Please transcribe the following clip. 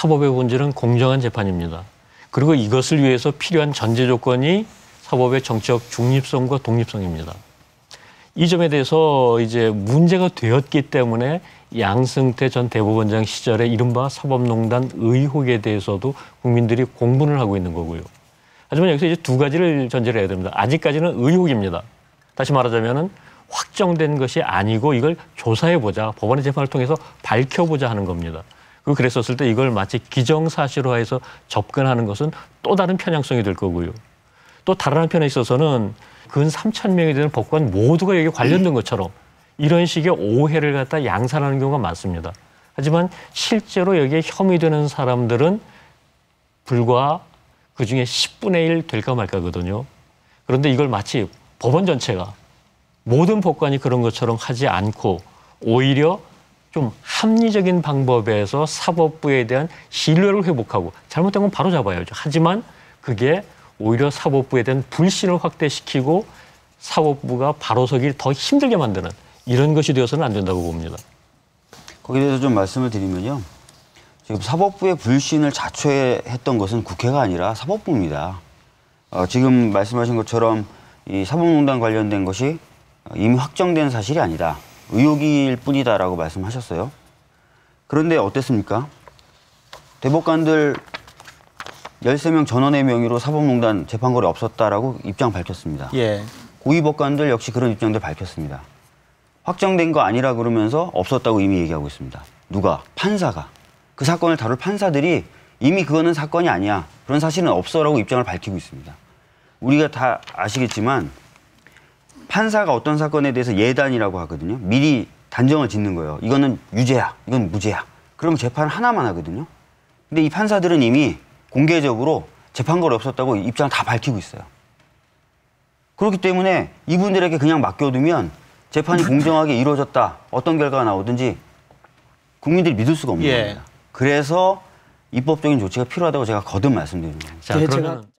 사법의 본질은 공정한 재판입니다. 그리고 이것을 위해서 필요한 전제 조건이 사법의 정치적 중립성과 독립성입니다. 이 점에 대해서 이제 문제가 되었기 때문에 양승태 전 대법원장 시절에 이른바 사법농단 의혹에 대해서도 국민들이 공분을 하고 있는 거고요. 하지만 여기서 이제 두 가지를 전제를 해야 됩니다. 아직까지는 의혹입니다. 다시 말하자면은 확정된 것이 아니고 이걸 조사해보자, 법원의 재판을 통해서 밝혀보자 하는 겁니다. 그리고 그랬었을 때 이걸 마치 기정사실화해서 접근하는 것은 또 다른 편향성이 될 거고요. 또 다른 한편에 있어서는 근 3,000명이 되는 법관 모두가 여기에 관련된 것처럼 이런 식의 오해를 갖다 양산하는 경우가 많습니다. 하지만 실제로 여기에 혐의되는 사람들은 불과 그중에 10분의 1 될까 말까거든요. 그런데 이걸 마치 법원 전체가 모든 법관이 그런 것처럼 하지 않고 오히려 좀 합리적인 방법에서 사법부에 대한 신뢰를 회복하고 잘못된 건 바로 잡아야죠. 하지만 그게 오히려 사법부에 대한 불신을 확대시키고 사법부가 바로 서기 더 힘들게 만드는 이런 것이 되어서는 안 된다고 봅니다. 거기에 대해서 좀 말씀을 드리면요. 지금 사법부의 불신을 자초했던 것은 국회가 아니라 사법부입니다. 지금 말씀하신 것처럼 이 사법농단 관련된 것이 이미 확정된 사실이 아니다. 의혹일 뿐이다라고 말씀하셨어요. 그런데 어땠습니까? 대법관들 13명 전원의 명의로 사법농단 재판거리 없었다라고 입장 밝혔습니다. 예. 고위법관들 역시 그런 입장들 밝혔습니다. 확정된 거 아니라 그러면서 없었다고 이미 얘기하고 있습니다. 누가? 판사가. 그 사건을 다룰 판사들이 이미 그거는 사건이 아니야. 그런 사실은 없어라고 입장을 밝히고 있습니다. 우리가 다 아시겠지만 판사가 어떤 사건에 대해서 예단이라고 하거든요. 미리 단정을 짓는 거예요. 이거는 유죄야. 이건 무죄야. 그럼 재판 하나만 하거든요. 근데 이 판사들은 이미 공개적으로 재판거리 없었다고 입장을 다 밝히고 있어요. 그렇기 때문에 이분들에게 그냥 맡겨두면 재판이 공정하게 이루어졌다. 어떤 결과가 나오든지 국민들이 믿을 수가 없는 겁니다. 그래서 입법적인 조치가 필요하다고 제가 거듭 말씀드립니다. 자, 그러면